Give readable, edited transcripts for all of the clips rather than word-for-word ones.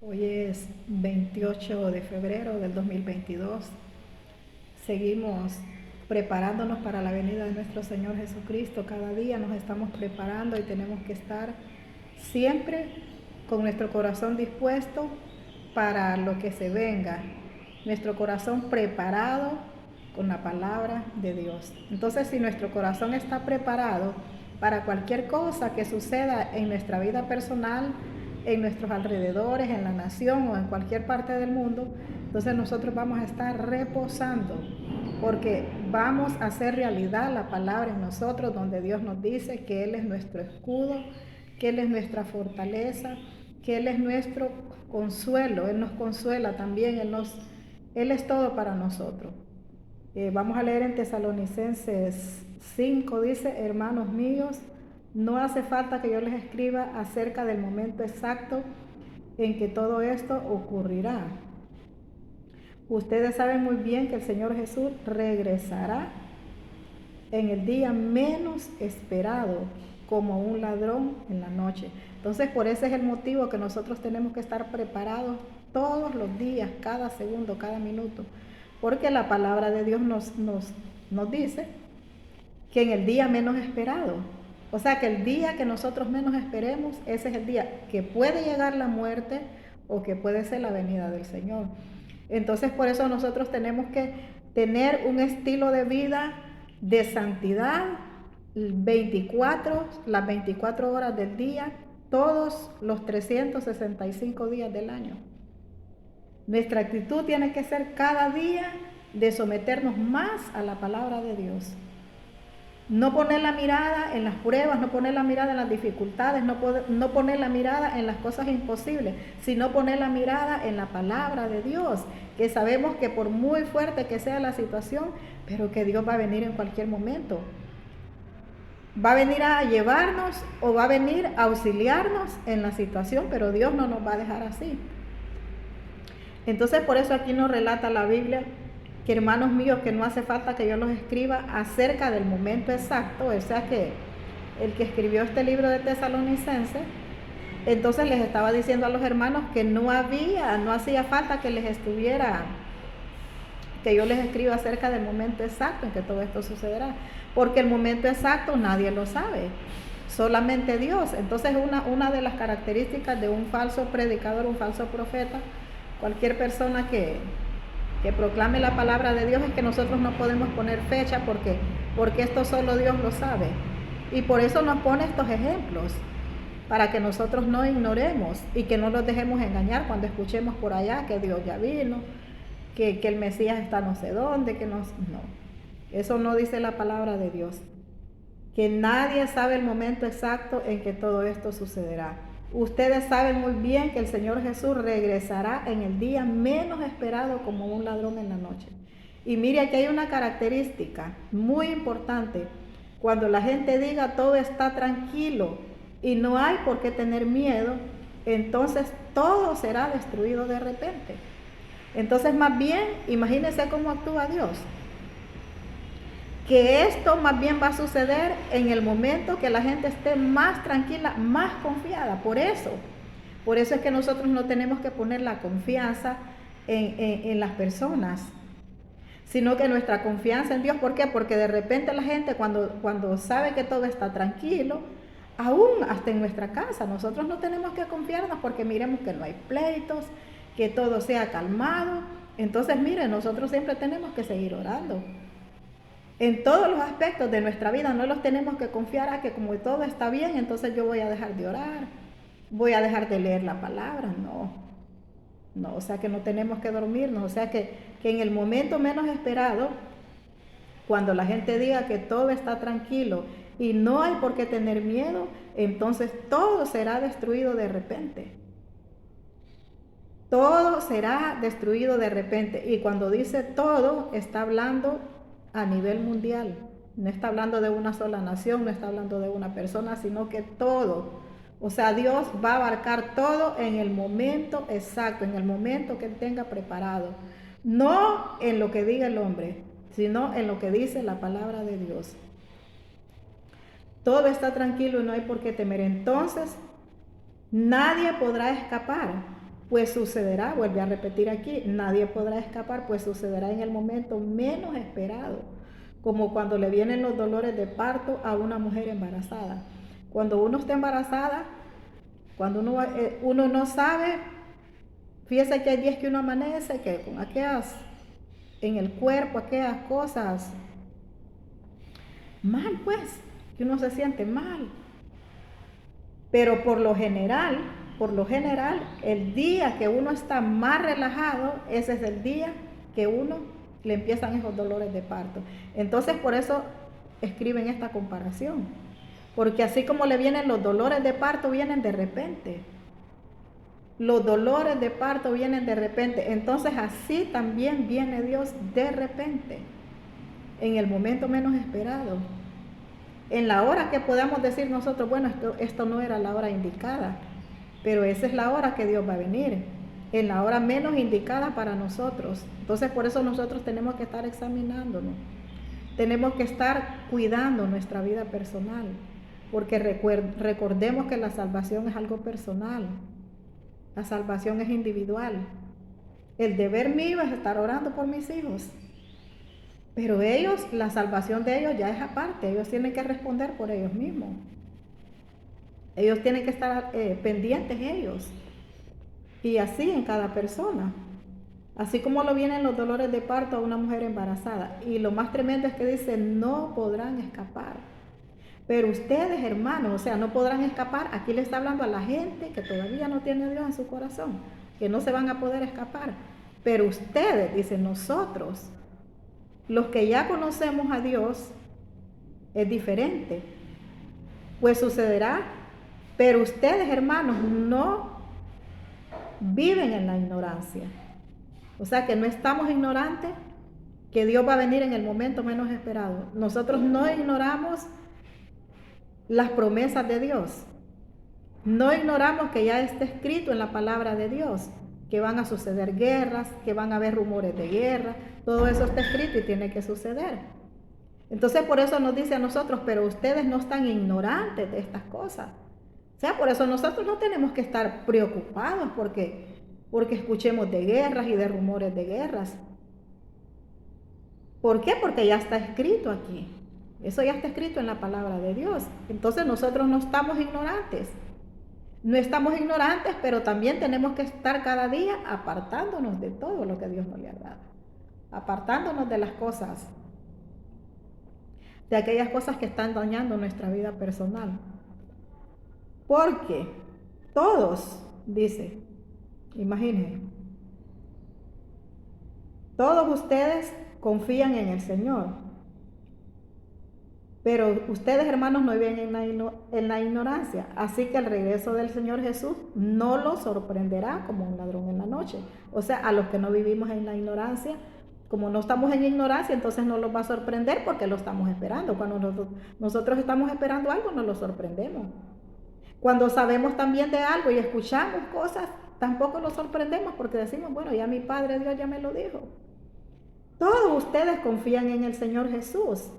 Hoy es 28 de febrero del 2022. Seguimos preparándonos para la venida de nuestro Señor Jesucristo. Cada día nos estamos preparando y tenemos que estar siempre con nuestro corazón dispuesto para lo que se venga. Nuestro corazón preparado con la palabra de Dios. Entonces, si nuestro corazón está preparado para cualquier cosa que suceda en nuestra vida personal, en nuestros alrededores, en la nación o en cualquier parte del mundo, entonces nosotros vamos a estar reposando, porque vamos a hacer realidad la palabra en nosotros, donde Dios nos dice que Él es nuestro escudo, que Él es nuestra fortaleza, que Él es nuestro consuelo. Él nos consuela también, Él es todo para nosotros. Vamos a leer en Tesalonicenses 5, dice: hermanos míos, no hace falta que yo les escriba acerca del momento exacto en que todo esto ocurrirá. Ustedes saben muy bien que el Señor Jesús regresará en el día menos esperado, como un ladrón en la noche. Entonces, por ese es el motivo que nosotros tenemos que estar preparados todos los días, cada segundo, cada minuto, porque la palabra de Dios nos dice que en el día menos esperado, o sea que el día que nosotros menos esperemos, ese es el día que puede llegar la muerte o que puede ser la venida del Señor. Entonces, por eso nosotros tenemos que tener un estilo de vida de santidad las 24 horas del día, todos los 365 días del año. Nuestra actitud tiene que ser cada día de someternos más a la palabra de Dios. No poner la mirada en las pruebas, no poner la mirada en las dificultades, no poner la mirada en las cosas imposibles, sino poner la mirada en la palabra de Dios, que sabemos que por muy fuerte que sea la situación, pero que Dios va a venir en cualquier momento. Va a venir a llevarnos o va a venir a auxiliarnos en la situación, pero Dios no nos va a dejar así. Entonces, por eso aquí nos relata la Biblia que, hermanos míos, que no hace falta que yo los escriba acerca del momento exacto, o sea que el que escribió este libro de Tesalonicenses, entonces les estaba diciendo a los hermanos que no hacía falta que que yo les escriba acerca del momento exacto en que todo esto sucederá, porque el momento exacto nadie lo sabe, solamente Dios. Entonces, una de las características de un falso predicador, un falso profeta, cualquier persona que proclame la palabra de Dios, es que nosotros no podemos poner fecha porque esto solo Dios lo sabe. Y por eso nos pone estos ejemplos, para que nosotros no ignoremos y que no nos dejemos engañar cuando escuchemos por allá que Dios ya vino, que el Mesías está no sé dónde, no. Eso no dice la palabra de Dios. Que nadie sabe el momento exacto en que todo esto sucederá. Ustedes saben muy bien que el Señor Jesús regresará en el día menos esperado, como un ladrón en la noche. Y mire, aquí hay una característica muy importante. Cuando la gente diga todo está tranquilo y no hay por qué tener miedo, entonces todo será destruido de repente. Entonces, más bien, imagínense cómo actúa Dios. Que esto más bien va a suceder en el momento que la gente esté más tranquila, más confiada. Por eso es que nosotros no tenemos que poner la confianza en las personas, sino que nuestra confianza en Dios. ¿Por qué? Porque de repente la gente cuando sabe que todo está tranquilo, aún hasta en nuestra casa, nosotros no tenemos que confiarnos porque miremos que no hay pleitos, que todo sea calmado. Entonces, miren, nosotros siempre tenemos que seguir orando. En todos los aspectos de nuestra vida no los tenemos que confiar a que como todo está bien, entonces yo voy a dejar de orar, voy a dejar de leer la palabra. No, o sea que no tenemos que dormirnos, o sea que en el momento menos esperado, cuando la gente diga que todo está tranquilo y no hay por qué tener miedo, entonces todo será destruido de repente. Todo será destruido de repente. Y cuando dice todo, está hablando a nivel mundial. No está hablando de una sola nación, no está hablando de una persona, sino que todo. O sea, Dios va a abarcar todo en el momento exacto, en el momento que Él tenga preparado. No en lo que diga el hombre, sino en lo que dice la palabra de Dios. Todo está tranquilo y no hay por qué temer. Entonces, nadie podrá escapar. Pues sucederá, vuelve a repetir aquí, nadie podrá escapar, pues sucederá en el momento menos esperado, como cuando le vienen los dolores de parto a una mujer embarazada. Cuando uno está embarazada, cuando uno no sabe, fíjese que hay días que uno amanece, que con aquellas, en el cuerpo, aquellas cosas, mal pues, que uno se siente mal. Pero por lo general, el día que uno está más relajado, ese es el día que uno le empiezan esos dolores de parto. Entonces por eso escriben esta comparación. Porque así como le vienen los dolores de parto, vienen de repente. Los dolores de parto vienen de repente. Entonces así también viene Dios de repente, en el momento menos esperado. En la hora que podamos decir nosotros, bueno, esto no era la hora indicada, pero esa es la hora que Dios va a venir, en la hora menos indicada para nosotros. Entonces por eso nosotros tenemos que estar examinándonos, tenemos que estar cuidando nuestra vida personal, porque recordemos que la salvación es algo personal, la salvación es individual. El deber mío es estar orando por mis hijos, pero ellos, la salvación de ellos ya es aparte, ellos tienen que responder por ellos mismos. Ellos tienen que estar pendientes ellos. Y así en cada persona. Así como lo vienen los dolores de parto a una mujer embarazada. Y lo más tremendo es que dice, no podrán escapar. Pero ustedes, hermanos, o sea, no podrán escapar. Aquí le está hablando a la gente que todavía no tiene a Dios en su corazón, que no se van a poder escapar. Pero ustedes, dicen nosotros, los que ya conocemos a Dios, es diferente. Pues sucederá, pero ustedes, hermanos, no viven en la ignorancia. O sea que no estamos ignorantes que Dios va a venir en el momento menos esperado. Nosotros no ignoramos las promesas de Dios. No ignoramos que ya está escrito en la palabra de Dios que van a suceder guerras, que van a haber rumores de guerra. Todo eso está escrito y tiene que suceder. Entonces por eso nos dice a nosotros, pero ustedes no están ignorantes de estas cosas. O sea, por eso nosotros no tenemos que estar preocupados porque escuchemos de guerras y de rumores de guerras. ¿Por qué? Porque ya está escrito aquí. Eso ya está escrito en la palabra de Dios. Entonces nosotros no estamos ignorantes. No estamos ignorantes, pero también tenemos que estar cada día apartándonos de todo lo que Dios nos le ha dado. Apartándonos de las cosas, de aquellas cosas que están dañando nuestra vida personal. Porque todos, dice, imagínense, todos ustedes confían en el Señor, pero ustedes, hermanos, no viven en la ignorancia. Así que el regreso del Señor Jesús no los sorprenderá como un ladrón en la noche. O sea, a los que no vivimos en la ignorancia, como no estamos en ignorancia, entonces no los va a sorprender porque lo estamos esperando. Cuando nosotros estamos esperando algo, no lo sorprendemos. Cuando sabemos también de algo y escuchamos cosas, tampoco lo sorprendemos porque decimos, bueno, ya mi Padre Dios ya me lo dijo. Todos ustedes confían en el Señor Jesús.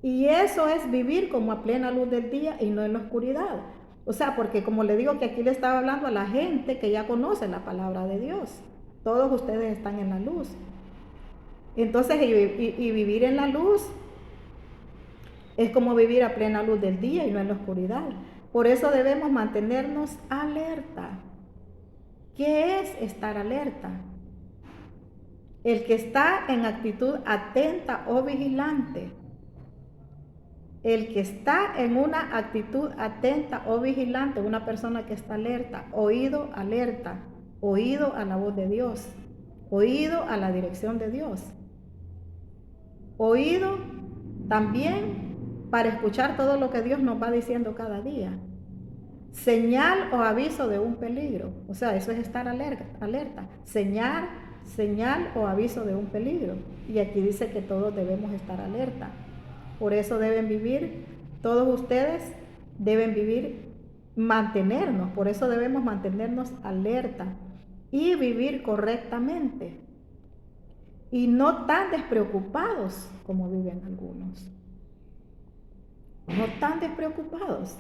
Y eso es vivir como a plena luz del día y no en la oscuridad. O sea, porque como le digo que aquí le estaba hablando a la gente que ya conoce la palabra de Dios. Todos ustedes están en la luz. Entonces, y vivir en la luz es como vivir a plena luz del día y no en la oscuridad. Por eso debemos mantenernos alerta. ¿Qué es estar alerta? El que está en actitud atenta o vigilante. El que está en una actitud atenta o vigilante, una persona que está alerta, oído alerta, oído a la voz de Dios, oído a la dirección de Dios, oído también para escuchar todo lo que Dios nos va diciendo cada día. Señal o aviso de un peligro, o sea, eso es estar alerta, señal o aviso de un peligro. Y aquí dice que todos debemos estar alerta. Por eso deben vivir, todos ustedes deben vivir, mantenernos, por eso debemos mantenernos alerta y vivir correctamente. Y no tan despreocupados como viven algunos. No tan despreocupados.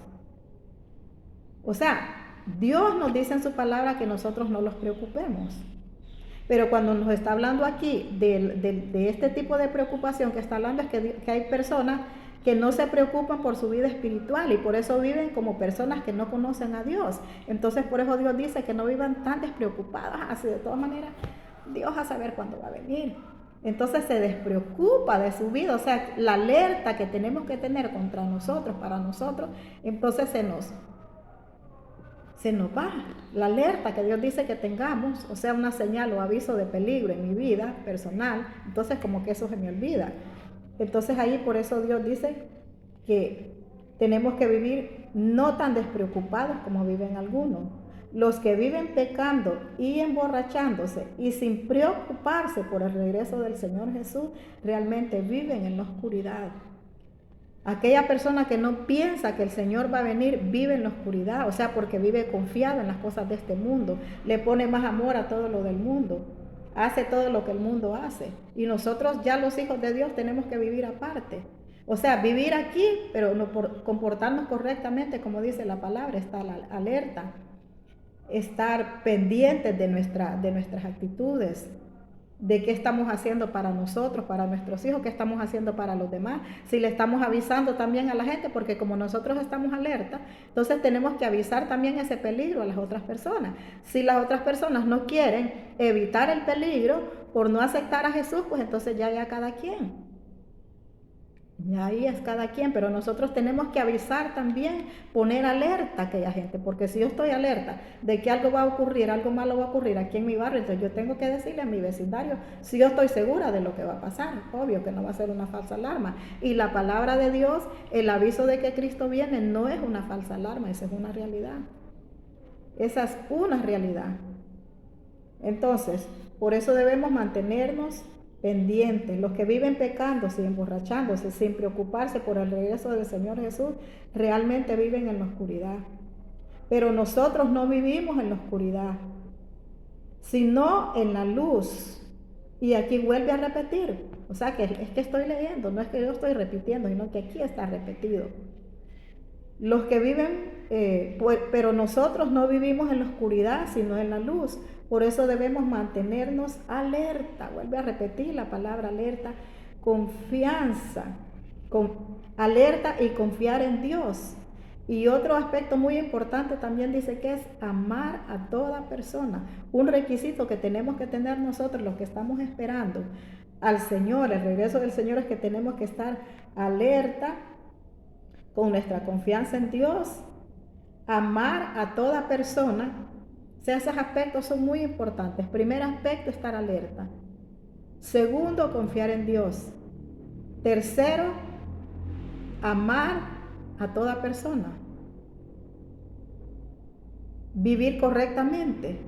O sea, Dios nos dice en su palabra que nosotros no los preocupemos. Pero cuando nos está hablando aquí de este tipo de preocupación que está hablando, es que hay personas que no se preocupan por su vida espiritual y por eso viven como personas que no conocen a Dios. Entonces por eso Dios dice que no vivan tan despreocupadas, así de todas maneras Dios a saber cuándo va a venir. Entonces se despreocupa de su vida, o sea, la alerta que tenemos que tener contra nosotros, para nosotros, entonces se nos va. La alerta que Dios dice que tengamos, o sea, una señal o aviso de peligro en mi vida personal, entonces como que eso se me olvida. Entonces ahí por eso Dios dice que tenemos que vivir no tan despreocupados como viven algunos. Los que viven pecando y emborrachándose y sin preocuparse por el regreso del Señor Jesús, realmente viven en la oscuridad. Aquella persona que no piensa que el Señor va a venir, vive en la oscuridad, o sea, porque vive confiado en las cosas de este mundo, le pone más amor a todo lo del mundo, hace todo lo que el mundo hace. Y nosotros ya los hijos de Dios tenemos que vivir aparte. O sea, vivir aquí, pero no por comportarnos correctamente, como dice la palabra, estar alerta, estar pendientes de nuestras actitudes, de qué estamos haciendo para nosotros, para nuestros hijos, qué estamos haciendo para los demás, si le estamos avisando también a la gente, porque como nosotros estamos alerta, entonces tenemos que avisar también ese peligro a las otras personas. Si las otras personas no quieren evitar el peligro por no aceptar a Jesús, pues entonces ya cada quien. Y ahí es cada quien, pero nosotros tenemos que avisar también, poner alerta a aquella gente, porque si yo estoy alerta de que algo va a ocurrir, algo malo va a ocurrir aquí en mi barrio, entonces yo tengo que decirle a mi vecindario, si yo estoy segura de lo que va a pasar, obvio que no va a ser una falsa alarma. Y la palabra de Dios, el aviso de que Cristo viene, no es una falsa alarma, esa es una realidad. Esa es una realidad. Entonces, por eso debemos mantenernos pendientes. Los que viven pecando, sin emborrachándose, sin preocuparse por el regreso del Señor Jesús, realmente viven en la oscuridad. Pero nosotros no vivimos en la oscuridad, sino en la luz. Y aquí vuelve a repetir. O sea que es que estoy leyendo, no es que yo estoy repitiendo, sino que aquí está repetido. Los que viven, pero nosotros no vivimos en la oscuridad, sino en la luz. Por eso debemos mantenernos alerta. Vuelve a repetir la palabra alerta. Confianza. Alerta y confiar en Dios. Y otro aspecto muy importante también dice que es amar a toda persona. Un requisito que tenemos que tener nosotros, los que estamos esperando al Señor, el regreso del Señor, es que tenemos que estar alerta con nuestra confianza en Dios, amar a toda persona. O sea, esos aspectos son muy importantes. Primer aspecto, estar alerta. Segundo, confiar en Dios. Tercero, amar a toda persona. Vivir correctamente.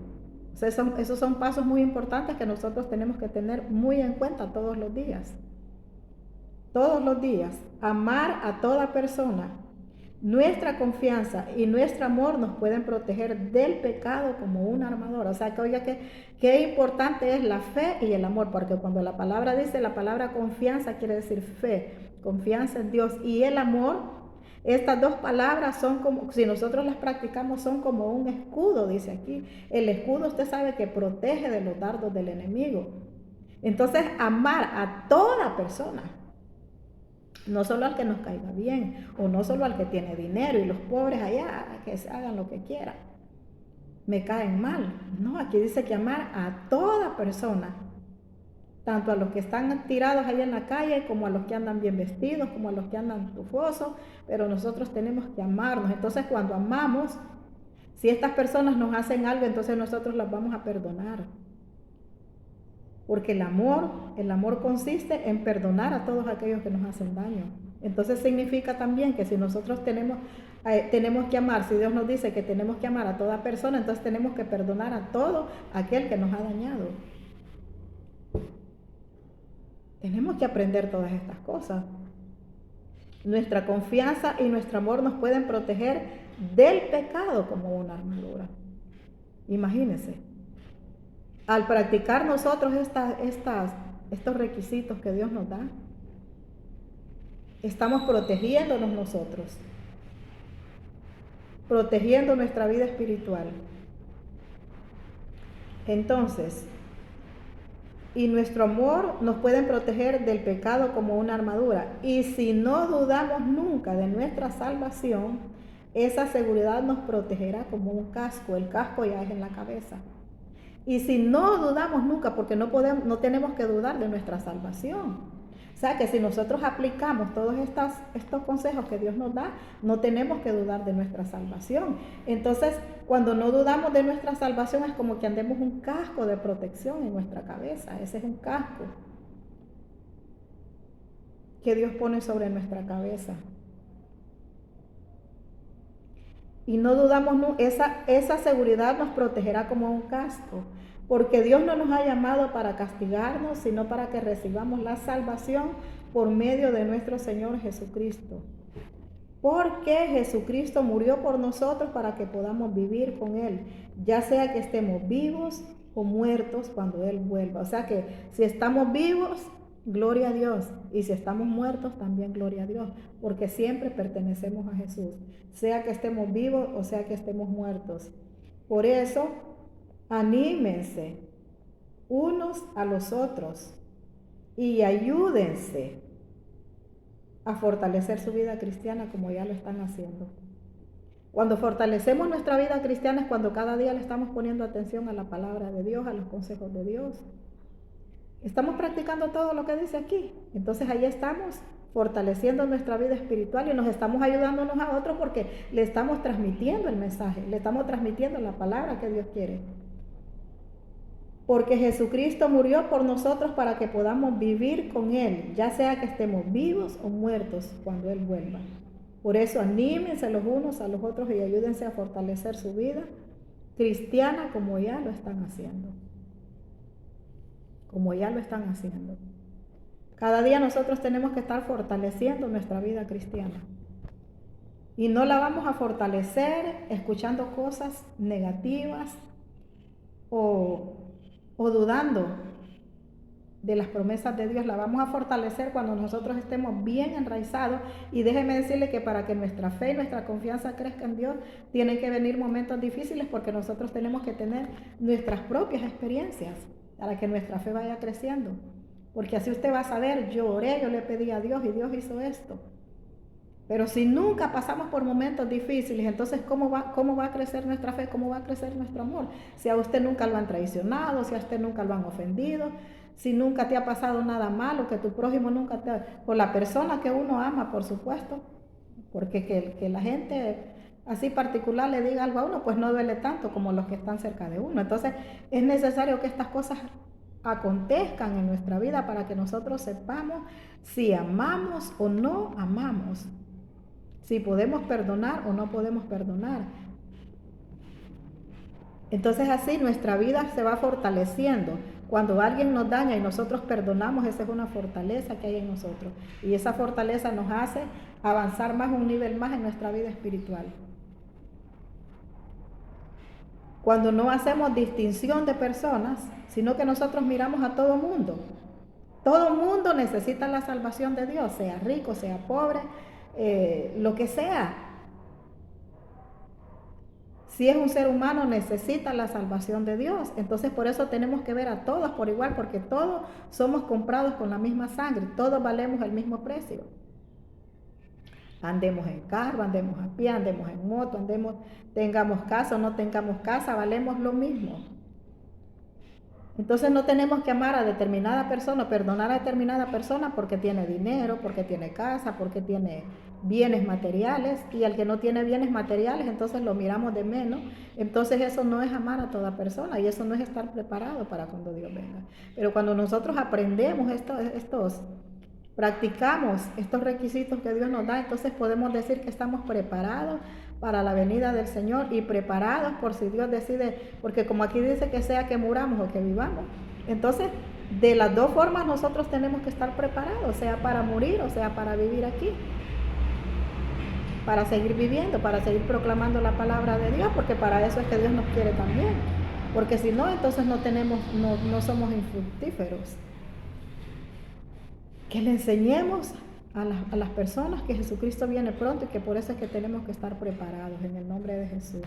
O sea, esos son pasos muy importantes que nosotros tenemos que tener muy en cuenta todos los días. Todos los días, amar a toda persona. Nuestra confianza y nuestro amor nos pueden proteger del pecado como una armadura. O sea, que oiga qué importante es la fe y el amor, porque cuando la palabra dice, la palabra confianza quiere decir fe, confianza en Dios, y el amor, estas dos palabras son como, si nosotros las practicamos, son como un escudo, dice aquí. El escudo, usted sabe que protege de los dardos del enemigo. Entonces, amar a toda persona, no solo al que nos caiga bien, o no solo al que tiene dinero, y los pobres allá, que se hagan lo que quieran, me caen mal. No, aquí dice que amar a toda persona, tanto a los que están tirados ahí en la calle, como a los que andan bien vestidos, como a los que andan tufosos, pero nosotros tenemos que amarnos. Entonces, cuando amamos, si estas personas nos hacen algo, entonces nosotros las vamos a perdonar. Porque el amor consiste en perdonar a todos aquellos que nos hacen daño. Entonces significa también que si nosotros tenemos que amar, si Dios nos dice que tenemos que amar a toda persona, entonces tenemos que perdonar a todo aquel que nos ha dañado. Tenemos que aprender todas estas cosas. Nuestra confianza y nuestro amor nos pueden proteger del pecado como una armadura. Imagínense. Al practicar nosotros estos requisitos que Dios nos da, estamos protegiéndonos nosotros. protegiendo nuestra vida espiritual. Entonces, y nuestro amor nos puede proteger del pecado como una armadura. Y si no dudamos nunca de nuestra salvación, esa seguridad nos protegerá como un casco. El casco ya es en la cabeza. Y si no dudamos nunca, porque no tenemos que dudar de nuestra salvación. O sea que si nosotros aplicamos todos estos consejos que Dios nos da, no tenemos que dudar de nuestra salvación. Entonces, cuando no dudamos de nuestra salvación, es como que andemos un casco de protección en nuestra cabeza. Ese es un casco que Dios pone sobre nuestra cabeza. Y no dudamos, esa seguridad nos protegerá como un casco. Porque Dios no nos ha llamado para castigarnos, sino para que recibamos la salvación por medio de nuestro Señor Jesucristo. Porque Jesucristo murió por nosotros para que podamos vivir con Él, ya sea que estemos vivos o muertos cuando Él vuelva. O sea que si estamos vivos, gloria a Dios. Y si estamos muertos, también gloria a Dios. Porque siempre pertenecemos a Jesús, sea que estemos vivos o sea que estemos muertos. Por eso, anímense unos a los otros y ayúdense a fortalecer su vida cristiana como ya lo están haciendo. Cuando fortalecemos nuestra vida cristiana es cuando cada día le estamos poniendo atención a la palabra de Dios, a los consejos de Dios. Estamos practicando todo lo que dice aquí. Entonces ahí estamos fortaleciendo nuestra vida espiritual y nos estamos ayudando unos a otros porque le estamos transmitiendo el mensaje, le estamos transmitiendo la palabra que Dios quiere. Porque Jesucristo murió por nosotros para que podamos vivir con Él, ya sea que estemos vivos o muertos cuando Él vuelva. Por eso anímense los unos a los otros y ayúdense a fortalecer su vida cristiana como ya lo están haciendo. Como ya lo están haciendo. Cada día nosotros tenemos que estar fortaleciendo nuestra vida cristiana. Y no la vamos a fortalecer escuchando cosas negativas o dudando de las promesas de Dios. La vamos a fortalecer cuando nosotros estemos bien enraizados. Y déjeme decirle que para que nuestra fe y nuestra confianza crezca en Dios, tienen que venir momentos difíciles porque nosotros tenemos que tener nuestras propias experiencias para que nuestra fe vaya creciendo. Porque así usted va a saber, yo oré, yo le pedí a Dios y Dios hizo esto. Pero si nunca pasamos por momentos difíciles, entonces ¿cómo va a crecer nuestra fe? ¿Cómo va a crecer nuestro amor? Si a usted nunca lo han traicionado, si a usted nunca lo han ofendido, si nunca te ha pasado nada malo, que tu prójimo nunca te por la persona que uno ama, por supuesto, porque que la gente así particular le diga algo a uno, pues no duele tanto como los que están cerca de uno. Entonces es necesario que estas cosas acontezcan en nuestra vida para que nosotros sepamos si amamos o no amamos. Si podemos perdonar o no podemos perdonar. Entonces así nuestra vida se va fortaleciendo. Cuando alguien nos daña y nosotros perdonamos, esa es una fortaleza que hay en nosotros. Y esa fortaleza nos hace avanzar más, un nivel más en nuestra vida espiritual. Cuando no hacemos distinción de personas, sino que nosotros miramos a todo mundo. Todo mundo necesita la salvación de Dios, sea rico, sea pobre, lo que sea. Si es un ser humano, necesita la salvación de Dios. Entonces por eso tenemos que ver a todos por igual, porque todos somos comprados con la misma sangre, todos valemos el mismo precio. Andemos en carro, andemos a pie, andemos en moto, tengamos casa o no tengamos casa, valemos lo mismo. Entonces no tenemos que amar a determinada persona, perdonar a determinada persona porque tiene dinero, porque tiene casa, porque tiene bienes materiales, y al que no tiene bienes materiales, entonces lo miramos de menos. Entonces eso no es amar a toda persona y eso no es estar preparado para cuando Dios venga. Pero cuando nosotros aprendemos practicamos estos requisitos que Dios nos da, entonces podemos decir que estamos preparados para la venida del Señor y preparados por si Dios decide, porque como aquí dice que sea que muramos o que vivamos, entonces de las dos formas nosotros tenemos que estar preparados, sea para morir o sea para vivir aquí, para seguir viviendo, para seguir proclamando la palabra de Dios, porque para eso es que Dios nos quiere también, porque si no, entonces no somos infructíferos. Que le enseñemos a las personas que Jesucristo viene pronto y que por eso es que tenemos que estar preparados en el nombre de Jesús.